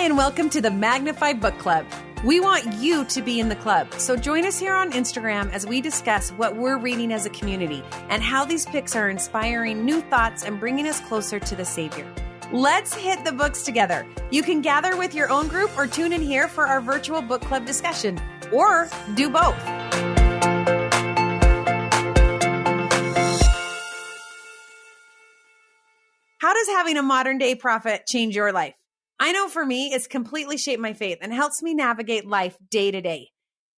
and welcome to the Magnify Book Club. We want you to be in the club, so join us here on Instagram as we discuss what we're reading as a community and how these picks are inspiring new thoughts and bringing us closer to the Savior. Let's hit the books together. You can gather with your own group or tune in here for our virtual book club discussion, or do both. How does having a modern day prophet change your life? I know for me, it's completely shaped my faith and helps me navigate life day to day.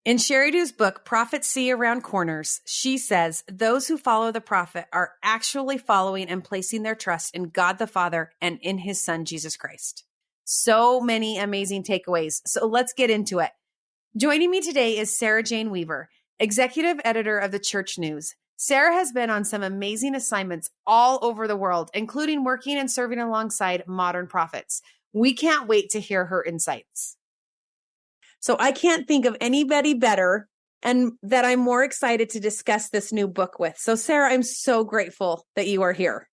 In Sheri's book, Prophets See Around Corners, she says those who follow the prophet are actually following and placing their trust in God the Father and in his Son, Jesus Christ. So many amazing takeaways. So let's get into it. Joining me today is Sarah Jane Weaver, executive editor of the Church News. Sarah has been on some amazing assignments all over the world, including working and serving alongside modern prophets. We can't wait to hear her insights. So I can't think of anybody better and that I'm more excited to discuss this new book with. So Sarah, I'm so grateful that you are here.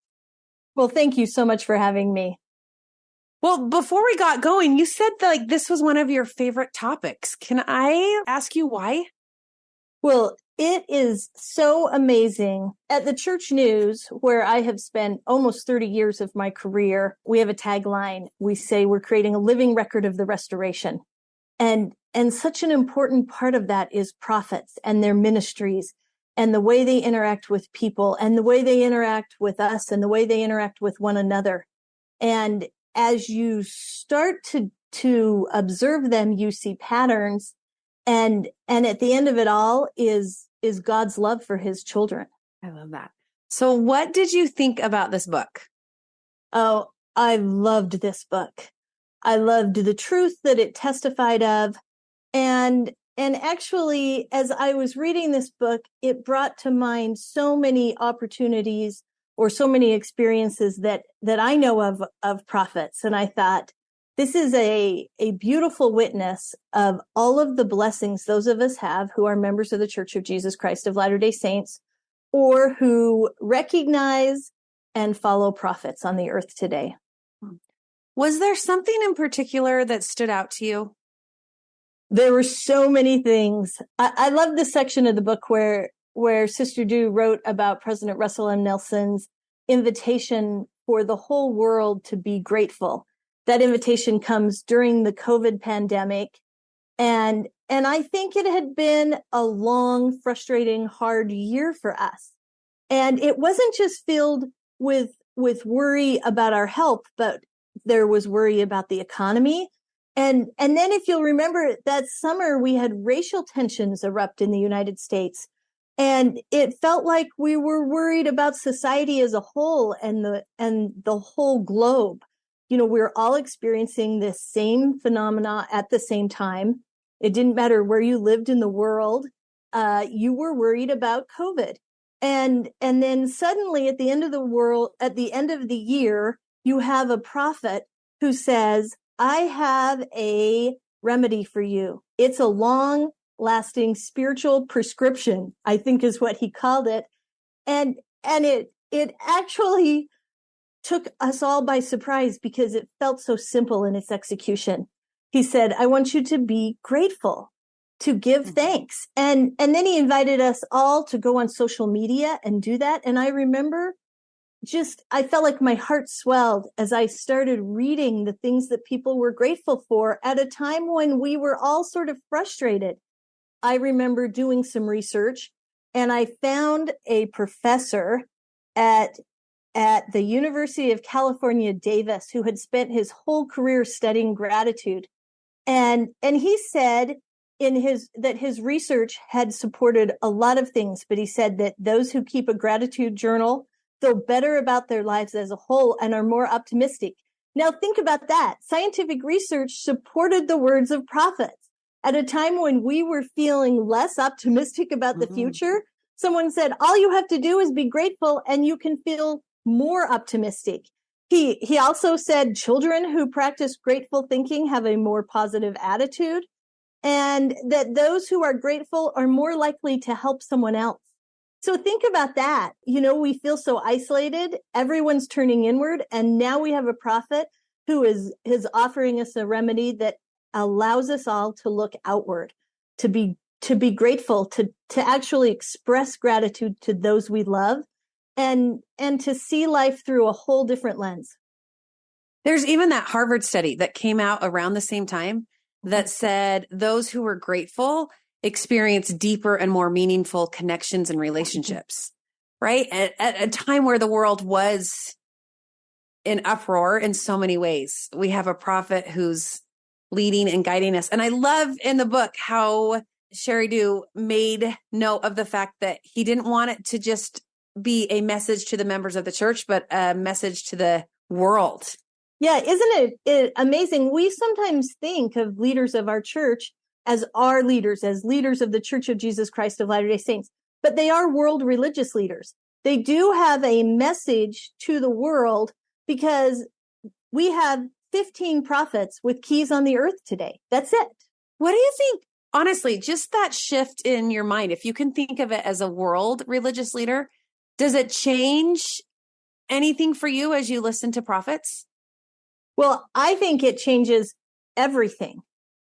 Well, thank you so much for having me. Well, before we got going, you said that this was one of your favorite topics. Can I ask you why? Well, it is so amazing. At the Church News, where I have spent almost 30 years of my career, we have a tagline. We say we're creating a living record of the restoration. And such an important part of that is prophets and their ministries and the way they interact with people and the way they interact with us and the way they interact with one another. And as you start to observe them, you see patterns. And at the end of it all is God's love for his children. I love that. So what did you think about this book? Oh, I loved this book. I loved the truth that it testified of. And actually, as I was reading this book, it brought to mind so many opportunities or so many experiences that I know of prophets. And I thought, this is a beautiful witness of all of the blessings those of us have who are members of the Church of Jesus Christ of Latter-day Saints, or who recognize and follow prophets on the earth today. Was there something in particular that stood out to you? There were so many things. I love the section of the book where Sister Du wrote about President Russell M. Nelson's invitation for the whole world to be grateful. That invitation comes during the COVID pandemic. And I think it had been a long, frustrating, hard year for us. And it wasn't just filled with worry about our health, but there was worry about the economy. And then if you'll remember that summer, we had racial tensions erupt in the United States. And it felt like we were worried about society as a whole and the whole globe. You know, we're all experiencing this same phenomena at the same time. It didn't matter where you lived in the world. You were worried about COVID. And then suddenly at the end of the year, you have a prophet who says, I have a remedy for you. It's a long-lasting spiritual prescription, I think is what he called it. And it actually took us all by surprise because it felt so simple in its execution. He said, I want you to be grateful, to give thanks. And then he invited us all to go on social media and do that. And I remember I felt like my heart swelled as I started reading the things that people were grateful for at a time when we were all sort of frustrated. I remember doing some research and I found a professor at the University of California, Davis, who had spent his whole career studying gratitude. And he said that his research had supported a lot of things, but he said that those who keep a gratitude journal feel better about their lives as a whole and are more optimistic. Now think about that. Scientific research supported the words of prophets. At a time when we were feeling less optimistic about the future, someone said, all you have to do is be grateful and you can feel more optimistic. He also said children who practice grateful thinking have a more positive attitude, and that those who are grateful are more likely to help someone else. So think about that. You know, we feel so isolated. Everyone's turning inward. And now we have a prophet who is offering us a remedy that allows us all to look outward, to be grateful, to actually express gratitude to those we love, and to see life through a whole different lens. There's even that Harvard study that came out around the same time that said those who were grateful experience deeper and more meaningful connections and relationships, right? At a time where the world was in uproar in so many ways, we have a prophet who's leading and guiding us. And I love in the book how Sheri Du made note of the fact that he didn't want it to just be a message to the members of the church, but a message to the world. Yeah, isn't it amazing? We sometimes think of leaders of our church as our leaders, as leaders of the Church of Jesus Christ of Latter-day Saints, but they are world religious leaders. They do have a message to the world because we have 15 prophets with keys on the earth today. That's it. What do you think? Honestly, just that shift in your mind, if you can think of it as a world religious leader, does it change anything for you as you listen to prophets? Well, I think it changes everything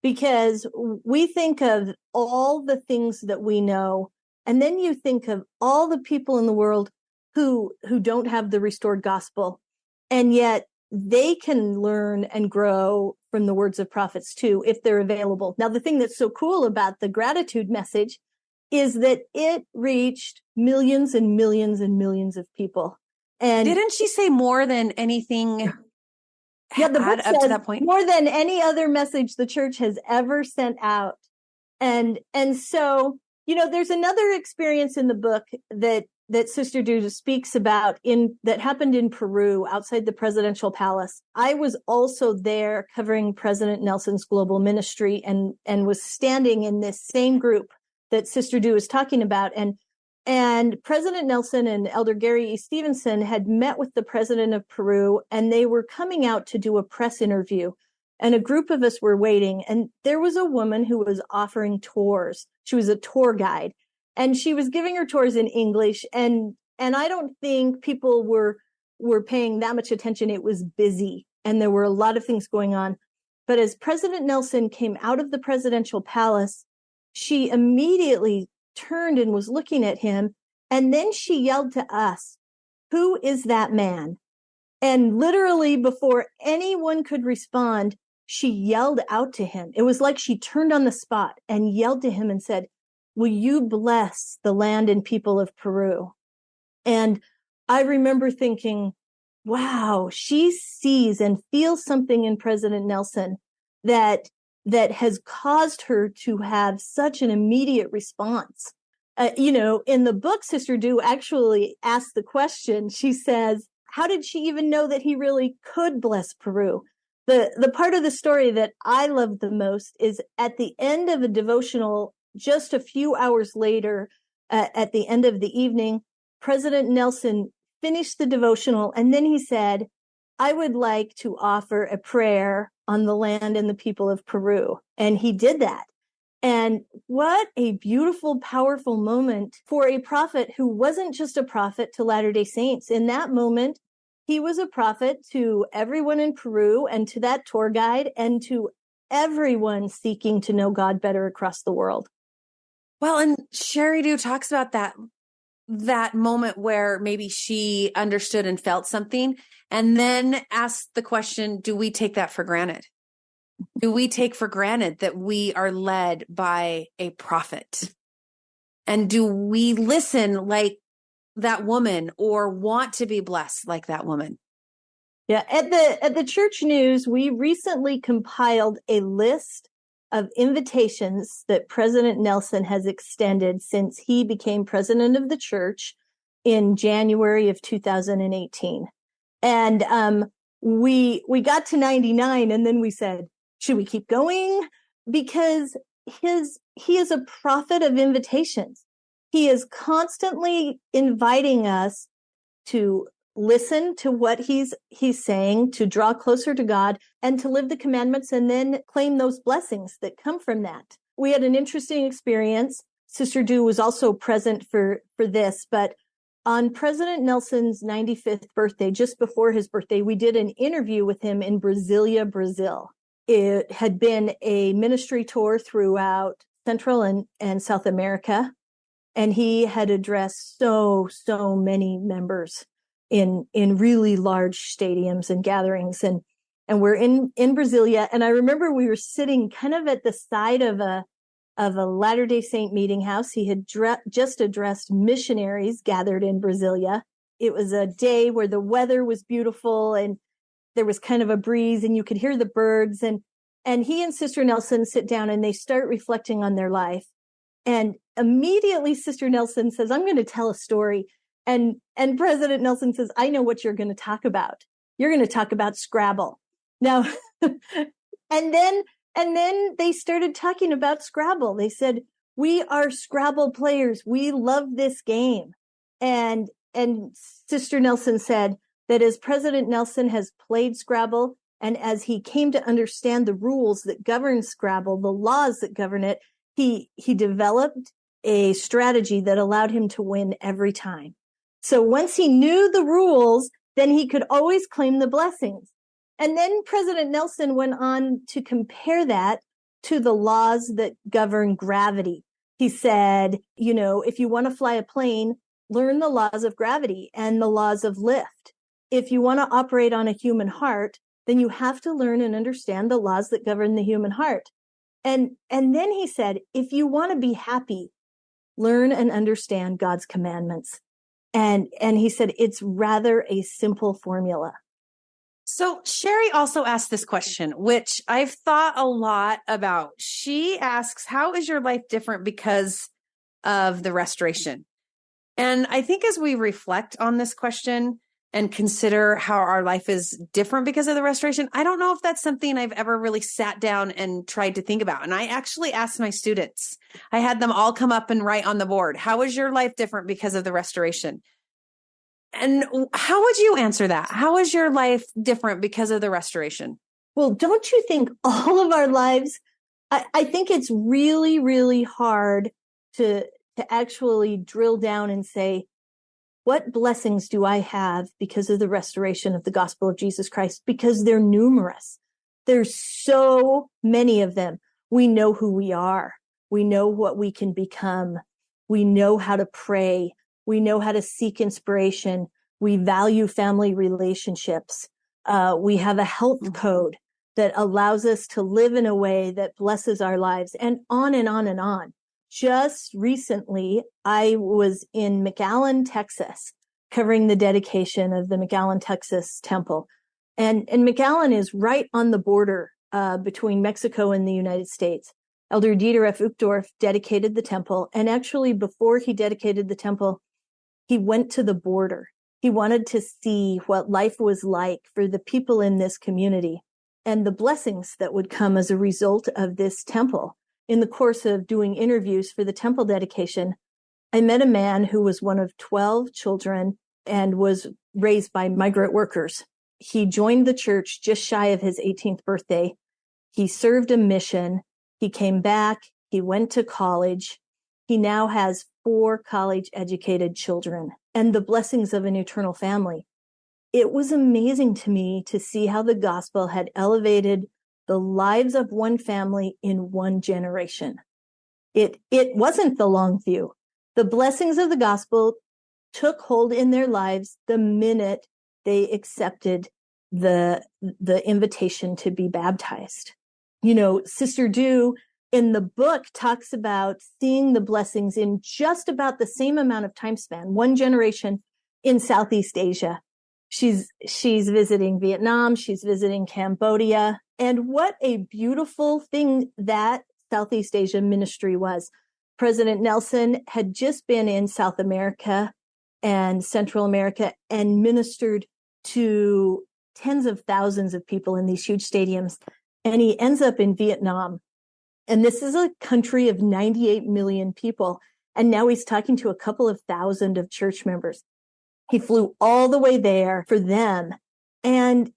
because we think of all the things that we know, and then you think of all the people in the world who don't have the restored gospel, and yet they can learn and grow from the words of prophets too, if they're available. Now, the thing that's so cool about the gratitude message is that it reached millions and millions and millions of people. And didn't she say more than anything? Yeah, the book up says to that point, more than any other message the church has ever sent out. And so, there's another experience in the book that Sister Du speaks about that happened in Peru outside the presidential palace. I was also there covering President Nelson's global ministry and was standing in this same group that Sister Du is talking about. And President Nelson and Elder Gary E. Stevenson had met with the president of Peru, and they were coming out to do a press interview. And a group of us were waiting, and there was a woman who was offering tours. She was a tour guide, and she was giving her tours in English. And I don't think people were paying that much attention. It was busy, and there were a lot of things going on. But as President Nelson came out of the presidential palace, she immediately turned and was looking at him. And then she yelled to us, "Who is that man?" And literally before anyone could respond, she yelled out to him. It was like she turned on the spot and yelled to him and said, "Will you bless the land and people of Peru?" And I remember thinking, wow, she sees and feels something in President Nelson that has caused her to have such an immediate response. In the book, Sister Du actually asked the question. She says, how did she even know that he really could bless Peru? The part of the story that I love the most is at the end of a devotional, just a few hours later, at the end of the evening, President Nelson finished the devotional, and then he said, "I would like to offer a prayer on the land and the people of Peru." And he did that. And what a beautiful, powerful moment for a prophet who wasn't just a prophet to Latter-day Saints. In that moment, he was a prophet to everyone in Peru and to that tour guide and to everyone seeking to know God better across the world. Well, and Sheri Du talks about that moment where maybe she understood and felt something, and then asked the question, do we take that for granted? Do we take for granted that we are led by a prophet? And do we listen like that woman or want to be blessed like that woman? Yeah, at the Church News, we recently compiled a list of invitations that President Nelson has extended since he became president of the church in January of 2018. And we got to 99, and then we said, should we keep going? Because he is a prophet of invitations. He is constantly inviting us to listen to what he's saying, to draw closer to God, and to live the commandments, and then claim those blessings that come from that. We had an interesting experience. Sister Du was also present for this, but On President Nelson's 95th birthday, just before his birthday, we did an interview with him in Brasilia, Brazil. It had been a ministry tour throughout Central and South America, and he had addressed so many members in really large stadiums and gatherings. And we're in Brasilia, and I remember we were sitting kind of at the side of a Latter-day Saint meeting house. He had just addressed missionaries gathered in Brasilia. It was a day where the weather was beautiful and there was kind of a breeze and you could hear the birds. And he and Sister Nelson sit down and they start reflecting on their life. And immediately Sister Nelson says, I'm going to tell a story. And President Nelson says, I know what you're going to talk about. You're going to talk about Scrabble. Now, and then they started talking about Scrabble. They said, we are Scrabble players. We love this game. And Sister Nelson said that as President Nelson has played Scrabble and as he came to understand the rules that govern Scrabble, the laws that govern it, he developed a strategy that allowed him to win every time. So once he knew the rules, then he could always claim the blessings. And then President Nelson went on to compare that to the laws that govern gravity. He said, if you want to fly a plane, learn the laws of gravity and the laws of lift. If you want to operate on a human heart, then you have to learn and understand the laws that govern the human heart. And then he said, if you want to be happy, learn and understand God's commandments. And he said, it's rather a simple formula. So Sheri also asked this question, which I've thought a lot about. She asks, how is your life different because of the restoration? And I think as we reflect on this question and consider how our life is different because of the restoration, I don't know if that's something I've ever really sat down and tried to think about. And I actually asked my students, I had them all come up and write on the board, how is your life different because of the restoration? And how would you answer that? How is your life different because of the restoration? Well, don't you think all of our lives, I think it's really, really hard to actually drill down and say, what blessings do I have because of the restoration of the gospel of Jesus Christ? Because they're numerous. There's so many of them. We know who we are. We know what we can become. We know how to pray. We know how to seek inspiration. We value family relationships. We have a health code that allows us to live in a way that blesses our lives, and on and on and on. Just recently, I was in McAllen, Texas, covering the dedication of the McAllen, Texas temple. And McAllen is right on the border between Mexico and the United States. Elder Dieter F. Uchtdorf dedicated the temple. And actually, before he dedicated the temple, he went to the border. He wanted to see what life was like for the people in this community and the blessings that would come as a result of this temple. In the course of doing interviews for the temple dedication, I met a man who was one of 12 children and was raised by migrant workers. He joined the church just shy of his 18th birthday. He served a mission. He came back. He went to college. He now has 4 college-educated children and the blessings of an eternal family. It was amazing to me to see how the gospel had elevated the lives of one family in one generation. It wasn't the long view. The blessings of the gospel took hold in their lives the minute they accepted the invitation to be baptized. Sister Dew in the book talks about seeing the blessings in just about the same amount of time span, one generation in Southeast Asia. She's visiting Vietnam, she's visiting Cambodia, and what a beautiful thing that Southeast Asia ministry was. President Nelson had just been in South America and Central America and ministered to tens of thousands of people in these huge stadiums. And he ends up in Vietnam. And this is a country of 98 million people. And now he's talking to a couple of thousand of church members. He flew all the way there for them. And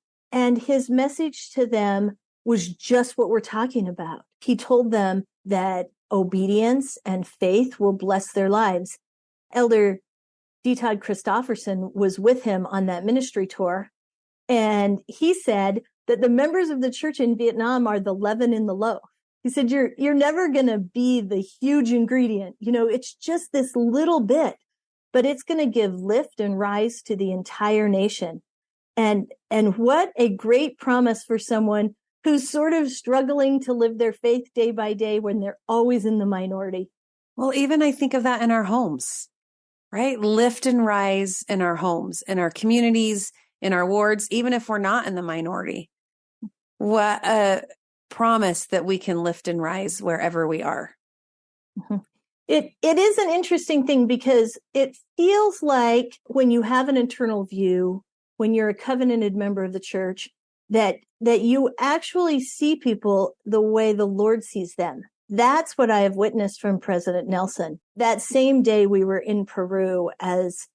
his message to them was just what we're talking about. He told them that obedience and faith will bless their lives. Elder D. Todd Christofferson was with him on that ministry tour. And he said that the members of the church in Vietnam are the leaven in the loaf. He said, you're never going to be the huge ingredient. It's just this little bit, but it's going to give lift and rise to the entire nation. And what a great promise for someone who's sort of struggling to live their faith day by day when they're always in the minority. Well, even I think of that in our homes, right? Lift and rise in our homes, in our communities, in our wards, even if we're not in the minority. What a promise that we can lift and rise wherever we are. Mm-hmm. It is an interesting thing because it feels like when you have an internal view, when you're a covenanted member of the church, that you actually see people the way the Lord sees them. That's what I have witnessed from President Nelson. That same day we were in Peru as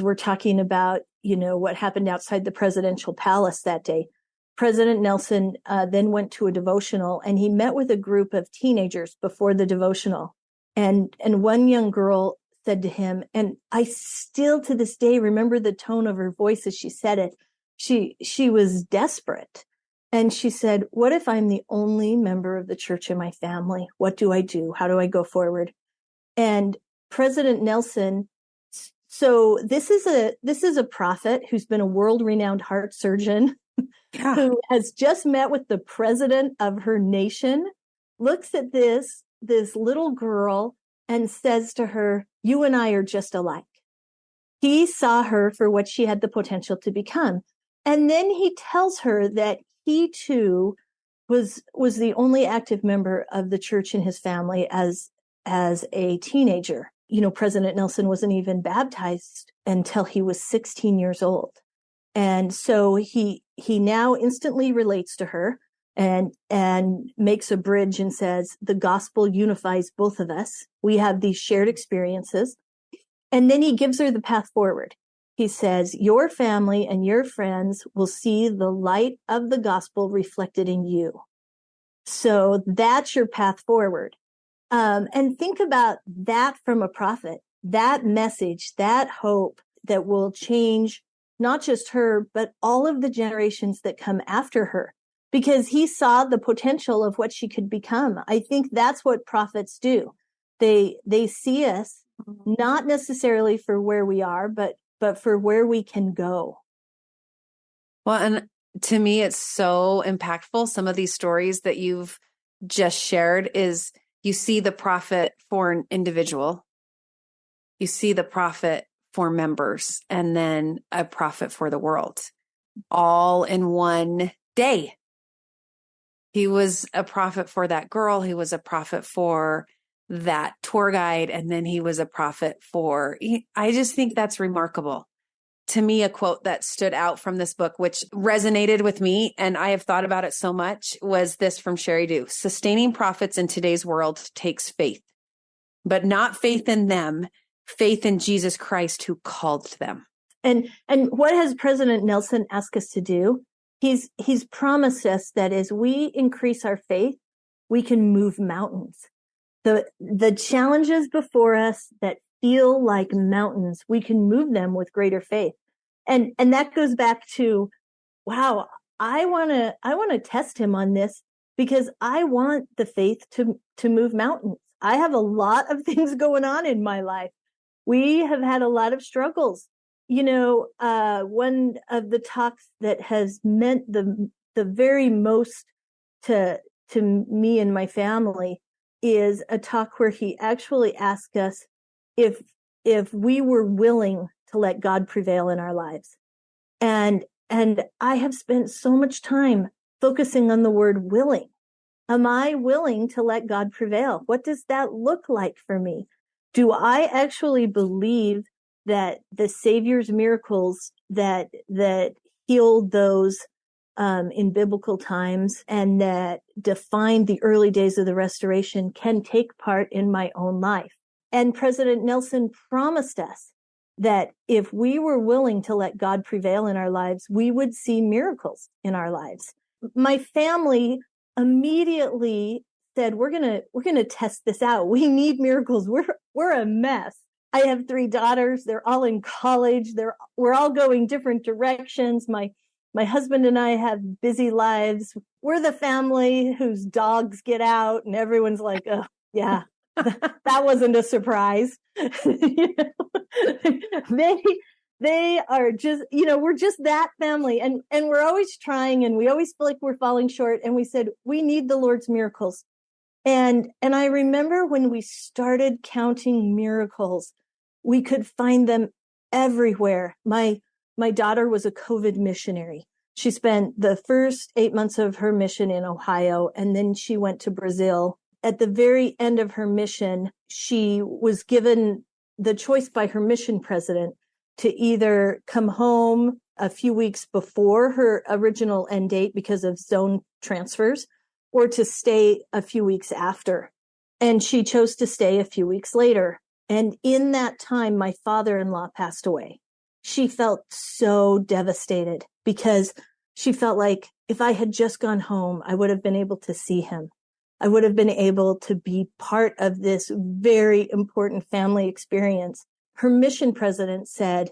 we're talking about, what happened outside the presidential palace that day. President Nelson then went to a devotional and he met with a group of teenagers before the devotional. And one young girl said to him, and I still to this day remember the tone of her voice as she said it. She was desperate. And she said, what if I'm the only member of the church in my family? What do I do? How do I go forward? And President Nelson, so this is a prophet who's been a world-renowned heart surgeon, who has just met with the president of her nation, looks at this little girl and says to her, you and I are just alike. He saw her for what she had the potential to become. And then he tells her that he too was the only active member of the church in his family as a teenager. President Nelson wasn't even baptized until he was 16 years old. And so he now instantly relates to her and makes a bridge and says, the gospel unifies both of us. We have these shared experiences. And then he gives her the path forward. He says, your family and your friends will see the light of the gospel reflected in you. So that's your path forward. And think about that from a prophet, that message, that hope that will change not just her, but all of the generations that come after her, because he saw the potential of what she could become. I think that's what prophets do. They see us not necessarily for where we are, but for where we can go. Well, and to me, it's so impactful. Some of these stories that you've just shared is you see the prophet for an individual, you see the prophet for members, and then a prophet for the world, all in one day. He was a prophet for that girl. He was a prophet for that tour guide. And then he was a prophet I just think that's remarkable. To me, a quote that stood out from this book, which resonated with me, and I have thought about it so much, was this from Sheri. Sustaining prophets in today's world takes faith, but not faith in them, faith in Jesus Christ who called them. And what has President Nelson asked us to do? He's promised us that as we increase our faith, we can move mountains. The challenges before us that feel like mountains, we can move them with greater faith. And that goes back to, wow, I want to test him on this because I want the faith to move mountains. I have a lot of things going on in my life. We have had a lot of struggles. One of the talks that has meant the very most to me and my family is a talk where he actually asked us if we were willing to let God prevail in our lives. And I have spent so much time focusing on the word willing. Am I willing to let God prevail? What does that look like for me? Do I actually believe that the Savior's miracles that healed those in biblical times and that defined the early days of the restoration can take part in my own life? And President Nelson promised us that if we were willing to let God prevail in our lives, we would see miracles in our lives. My family immediately said, we're going to test this out. We need miracles. We're a mess. I have 3 daughters. They're all in college. We're all going different directions. My husband and I have busy lives. We're the family whose dogs get out, and everyone's like, oh, yeah, that wasn't a surprise. They are just, we're just that family. And we're always trying, and we always feel like we're falling short. And we said, we need the Lord's miracles. And I remember when we started counting miracles, we could find them everywhere. My daughter was a COVID missionary. She spent the first 8 months of her mission in Ohio, and then she went to Brazil. At the very end of her mission, she was given the choice by her mission president to either come home a few weeks before her original end date because of zone transfers, or to stay a few weeks after. And she chose to stay a few weeks later. And in that time, my father-in-law passed away. She felt so devastated because she felt like if I had just gone home, I would have been able to see him. I would have been able to be part of this very important family experience. Her mission president said,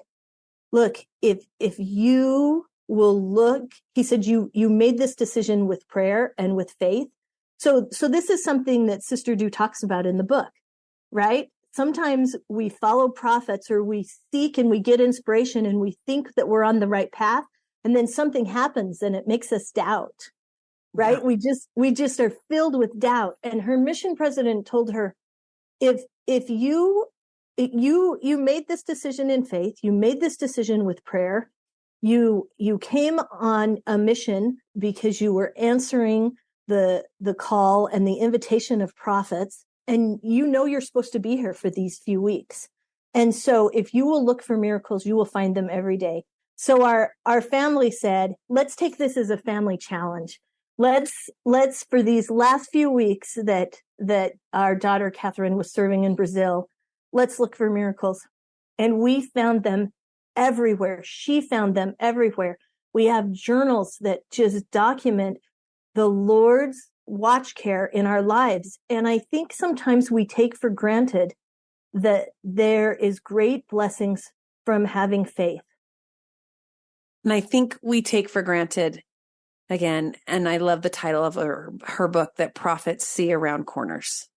look, if you will look, he said, you made this decision with prayer and with faith. So this is something that Sister Du talks about in the book, right? Sometimes we follow prophets, or we seek and we get inspiration and we think that we're on the right path, and then something happens and it makes us doubt, right? Yeah. We just are filled with doubt. And her mission president told her, if you made this decision in faith, you made this decision with prayer, you came on a mission because you were answering the call and the invitation of prophets, and you're supposed to be here for these few weeks. And so if you will look for miracles, you will find them every day. So our family said, let's take this as a family challenge. Let's for these last few weeks that our daughter Kathryn was serving in Brazil, let's look for miracles. And we found them everywhere. She found them everywhere. We have journals that just document the Lord's watch care in our lives. And I think sometimes we take for granted that there is great blessings from having faith. And I think we take for granted, again, and I love the title of her book, that prophets see around corners.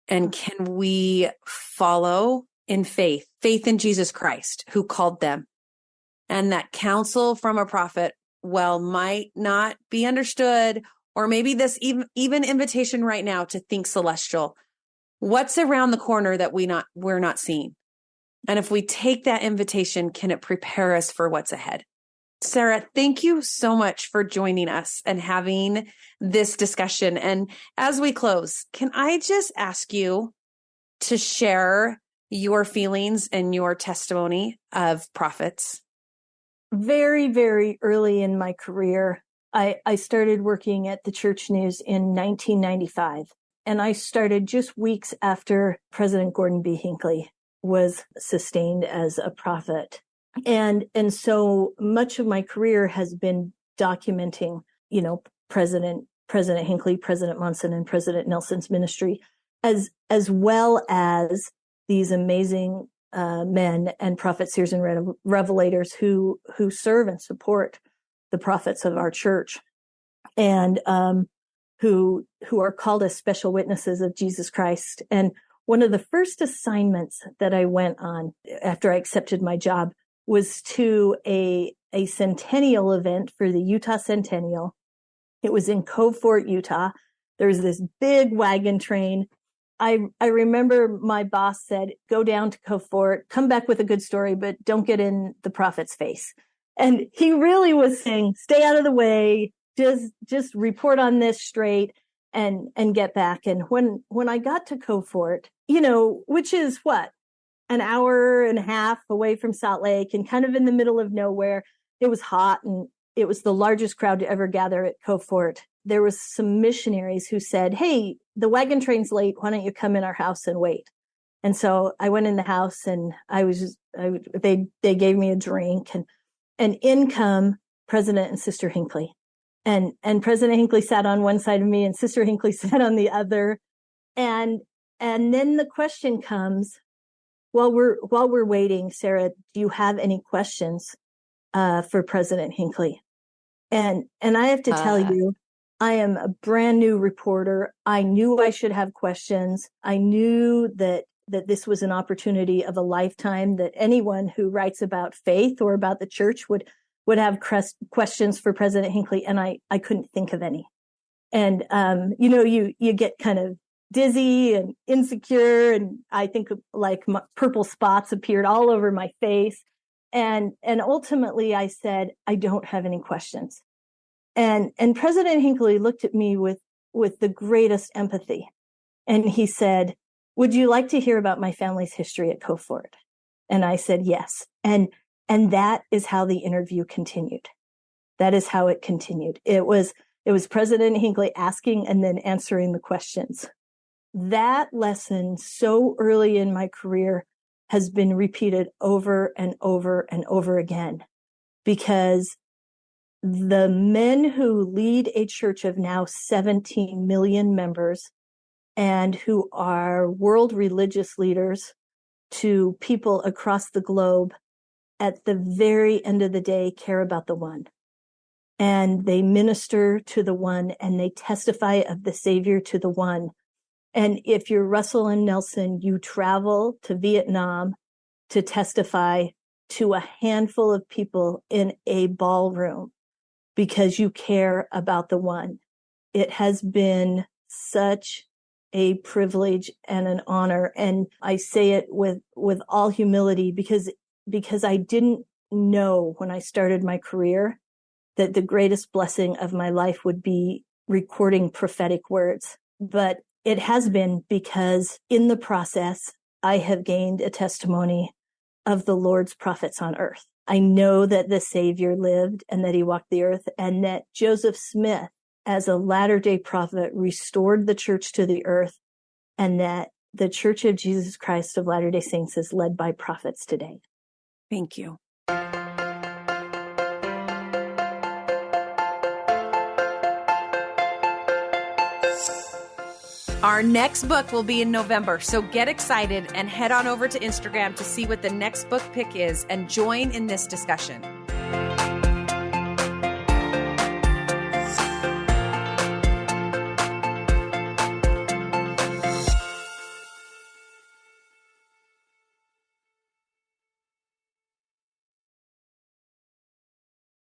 And can we follow in faith in Jesus Christ, who called them? And that counsel from a prophet, might not be understood, or maybe this even invitation right now to think celestial. What's around the corner that we're not seeing? And if we take that invitation, can it prepare us for what's ahead? Sarah, thank you so much for joining us and having this discussion. And as we close, can I just ask you to share your feelings and your testimony of prophets? Very, very early in my career, I started working at the Church News in 1995. And I started just weeks after President Gordon B. Hinckley was sustained as a prophet. And so much of my career has been documenting, President Hinckley, President Monson, and President Nelson's ministry, as well as these amazing men and prophets, seers, and revelators who serve and support the prophets of our church, and who are called as special witnesses of Jesus Christ. And one of the first assignments that I went on after I accepted my job was to a centennial event for the Utah Centennial. It was in Cove Fort, Utah. There's this big wagon train. I remember my boss said, go down to Cove Fort, come back with a good story, but don't get in the prophet's face. And he really was saying, stay out of the way, just report on this straight and get back. And when I got to Cove Fort, which is an hour and a half away from Salt Lake and kind of in the middle of nowhere, it was hot, and it was the largest crowd to ever gather at Cove Fort. There was some missionaries who said, hey, the wagon train's late. Why don't you come in our house and wait? And so I went in the house, and they gave me a drink, and in come President and Sister Hinckley. And President Hinckley sat on one side of me and Sister Hinckley sat on the other. And then the question comes, while we're waiting, Sarah, do you have any questions for President Hinckley? And I have to tell you, I am a brand new reporter. I knew I should have questions. I knew that this was an opportunity of a lifetime, that anyone who writes about faith or about the church would have questions for President Hinckley, and I couldn't think of any. And you get kind of dizzy and insecure, and I think like purple spots appeared all over my face. And ultimately I said, I don't have any questions. And President Hinckley looked at me with the greatest empathy. And he said, would you like to hear about my family's history at Coford? And I said, yes. And that is how the interview continued. That is how it continued. It was President Hinckley asking and then answering the questions. That lesson so early in my career has been repeated over and over and over again, because the men who lead a church of now 17 million members and who are world religious leaders to people across the globe, at the very end of the day, care about the one. And they minister to the one, and they testify of the Savior to the one. And if you're Russell and Nelson, you travel to Vietnam to testify to a handful of people in a ballroom because you care about the one. It has been such a privilege and an honor. And I say it with all humility, because I didn't know when I started my career that the greatest blessing of my life would be recording prophetic words. But it has been, because in the process, I have gained a testimony of the Lord's prophets on earth. I know that the Savior lived and that he walked the earth, and that Joseph Smith, as a Latter-day Prophet, restored the church to the earth, and that the Church of Jesus Christ of Latter-day Saints is led by prophets today. Thank you. Our next book will be in November, so get excited and head on over to Instagram to see what the next book pick is and join in this discussion.